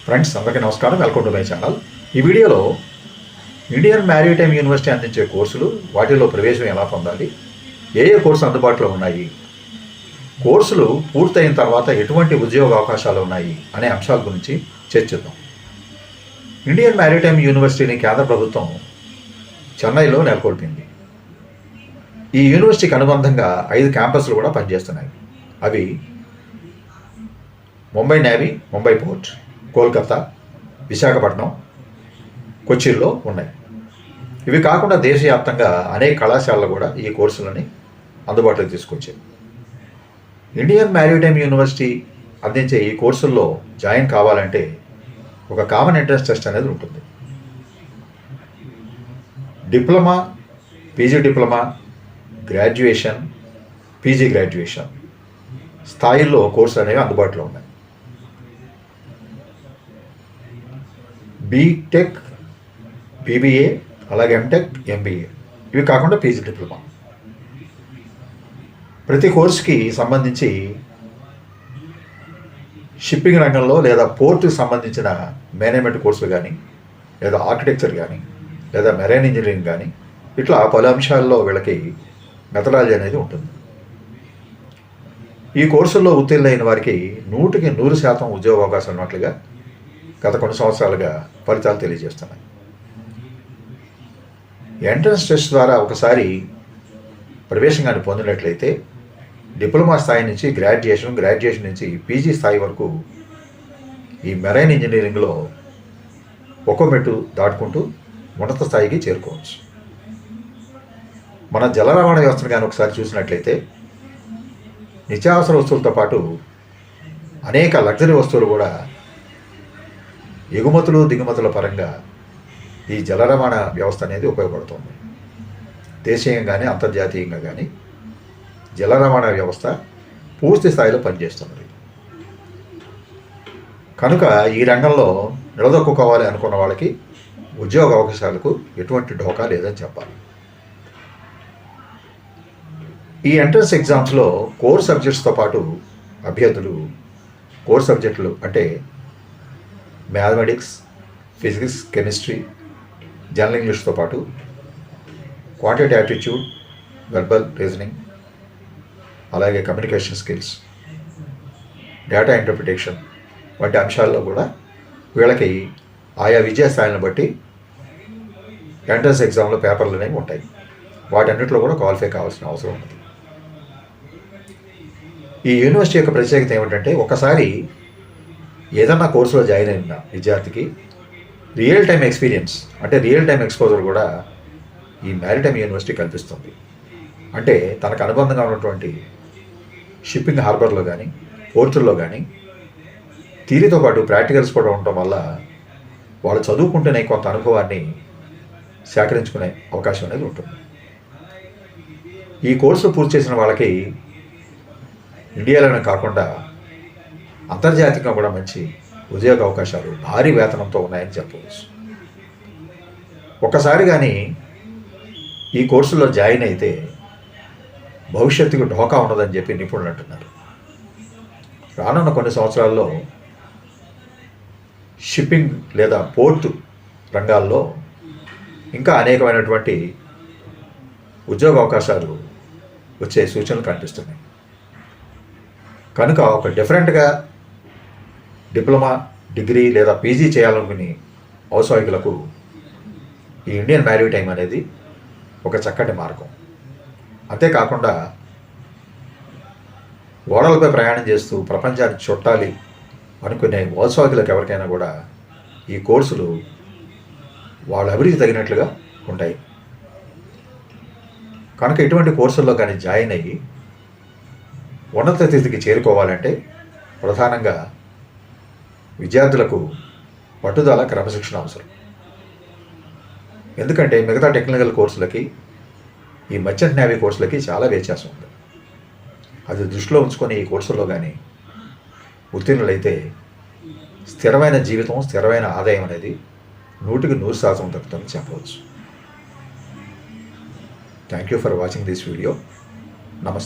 Friends అందరికీ నమస్కారం, welcome to my channel. ఈ వీడియోలో ఇండియన్ మ్యారిటైమ్ యూనివర్సిటీ అందించే కోర్సులు, వాటిలో ప్రవేశం ఎలా పొందాలి, ఏ కోర్సులు అందుబాటులో ఉన్నాయి, కోర్సులు పూర్తయిన తర్వాత ఎటువంటి ఉద్యోగ అవకాశాలు ఉన్నాయి అనే అంశాల గురించి చర్చిద్దాం. ఇండియన్ మ్యారిటైమ్ యూనివర్సిటీని కేంద్ర ప్రభుత్వం చెన్నైలో నెలకొల్పింది. ఈ యూనివర్సిటీకి అనుబంధంగా 5 క్యాంపస్లు కూడా పనిచేస్తున్నాయి. అవి ముంబై నేవీ, ముంబై పోర్ట్, కోల్కతా, విశాఖపట్నం, కొచ్చిన్లో ఉన్నాయి. ఇవి కాకుండా దేశవ్యాప్తంగా అనేక కళాశాలలు కూడా ఈ కోర్సులని అందుబాటులోకి తీసుకొచ్చాయి. ఇండియన్ మ్యారిటైమ్ యూనివర్సిటీ అందించే ఈ కోర్సుల్లో జాయిన్ కావాలంటే ఒక కామన్ ఎంట్రన్స్ టెస్ట్ అనేది ఉంటుంది. Diploma, PG diploma, graduation, PG graduation స్థాయిల్లో కోర్సులు అనేవి అందుబాటులో ఉన్నాయి. బీటెక్, బీబీఏ, అలాగే ఎంటెక్, ఎంబీఏ, ఇవి కాకుండా పీజీ డిప్లొమా. ప్రతి కోర్సుకి సంబంధించి షిప్పింగ్ రంగంలో లేదా పోర్టుకి సంబంధించిన మేనేజ్మెంట్ కోర్సులు కానీ, లేదా ఆర్కిటెక్చర్ కానీ, లేదా మెరైన్ ఇంజనీరింగ్ కానీ, ఇట్లా పలు అంశాల్లో వీళ్ళకి మెథడాలజీ అనేది ఉంటుంది. ఈ కోర్సుల్లో ఉత్తీర్ణులైన వారికి 100% ఉద్యోగ అవకాశాలు ఉన్నట్లుగా గత కొన్ని సంవత్సరాలుగా ఫలితాలు తెలియజేస్తున్నాయి. ఎంట్రన్స్ టెస్ట్ ద్వారా ఒకసారి ప్రవేశం కానీ పొందినట్లయితే డిప్లొమా స్థాయి నుంచి గ్రాడ్యుయేషన్ నుంచి పీజీ స్థాయి వరకు ఈ మెరైన్ ఇంజనీరింగ్లో ఒక్కో మెట్టు దాటుకుంటూ ఉన్నత స్థాయికి చేరుకోవచ్చు. మన జల రవాణా వ్యవస్థను కానీ ఒకసారి చూసినట్లయితే నిత్యావసర వస్తువులతో పాటు అనేక లగ్జరీ వస్తువులు కూడా ఎగుమతులు దిగుమతుల పరంగా ఈ జల రవాణా వ్యవస్థ అనేది ఉపయోగపడుతుంది. దేశీయంగా కానీ అంతర్జాతీయంగా కానీ జల రవాణా వ్యవస్థ పూర్తి స్థాయిలో పనిచేస్తున్నది. కనుక ఈ రంగంలో నిలదొక్కుకోవాలి అనుకున్న వాళ్ళకి ఉద్యోగ అవకాశాలకు ఎటువంటి ఢోకా లేదని చెప్పాలి. ఈ ఎంట్రన్స్ ఎగ్జామ్స్లో కోర్ సబ్జెక్ట్స్తో పాటు అభ్యర్థులు కోర్ సబ్జెక్టులు అంటే మ్యాథమెటిక్స్, ఫిజిక్స్, కెమిస్ట్రీ, జనరల్ ఇంగ్లీష్తో పాటు క్వాంటిటేటివ్ యాప్టిట్యూడ్, వెర్బల్ రీజనింగ్, అలాగే కమ్యూనికేషన్ స్కిల్స్, డేటా ఇంటర్ప్రిటేషన్ వంటి అంశాల్లో కూడా వీళ్ళకి ఆయా విద్యాస్థాయిలను బట్టి ఎంట్రన్స్ ఎగ్జామ్లో పేపర్లు అనేవి ఉంటాయి. వాటన్నిటిలో కూడా క్వాలిఫై కావాల్సిన అవసరం ఉంది. ఈ యూనివర్సిటీ యొక్క ప్రత్యేకత ఏమిటంటే, ఒకసారి ఏదన్నా కోర్సులో జాయిన్ అయిన విద్యార్థికి రియల్ టైం ఎక్స్పీరియన్స్ అంటే రియల్ టైం ఎక్స్పోజర్ కూడా ఈ మ్యారిటైమ్ యూనివర్సిటీ కల్పిస్తుంది. అంటే తనకు అనుబంధంగా ఉన్నటువంటి షిప్పింగ్ హార్బర్లో కానీ, పోర్టుల్లో కానీ థియరీతో పాటు ప్రాక్టికల్స్ కూడా ఉండటం వల్ల వాళ్ళు చదువుకుంటేనే కొంత అనుభవాన్ని సేకరించుకునే అవకాశం అనేది ఉంటుంది. ఈ కోర్సులు పూర్తి చేసిన వాళ్ళకి ఇండియాలోనే కాకుండా అంతర్జాతీయంగా కూడా మంచి ఉద్యోగ అవకాశాలు భారీ వేతనంతో ఉన్నాయని చెప్పవచ్చు. ఒక్కసారి కానీ ఈ కోర్సులో జాయిన్ అయితే భవిష్యత్తుకు ఢోకా ఉండదని చెప్పి నిపుణులు అంటున్నారు. రానున్న కొన్ని సంవత్సరాల్లో షిప్పింగ్ లేదా పోర్టు రంగాల్లో ఇంకా అనేకమైనటువంటి ఉద్యోగ అవకాశాలు వచ్చే సూచనలు కనిపిస్తున్నాయి. కనుక ఒక డిఫరెంట్గా డిప్లొమా, డిగ్రీ లేదా పీజీ చేయాలనుకుని ఔత్సాహికులకు ఈ ఇండియన్ మ్యారిటైమ్ అనేది ఒక చక్కటి మార్గం. అంతేకాకుండా ఓడలపై ప్రయాణం చేస్తూ ప్రపంచాన్ని చుట్టాలి అనుకునే ఔత్సాహికులకు ఎవరికైనా కూడా ఈ కోర్సులు వాళ్ళ అభివృద్ధి తగినట్లుగా ఉంటాయి. కనుక ఇటువంటి కోర్సుల్లో కానీ జాయిన్ అయ్యి ఉన్నత స్థితికి చేరుకోవాలంటే ప్రధానంగా విద్యార్థులకు పట్టుదల, క్రమశిక్షణ అవసరం. ఎందుకంటే మిగతా టెక్నికల్ కోర్సులకి ఈ మర్చెంట్ నేవీ కోర్సులకి చాలా వ్యత్యాసం ఉంది. అది దృష్టిలో ఉంచుకొని ఈ కోర్సుల్లో కానీ ఉత్తీర్ణులైతే స్థిరమైన జీవితం, స్థిరమైన ఆదాయం అనేది 100% దక్కుతుందని చెప్పవచ్చు. Thank you for watching this video. నమస్తే.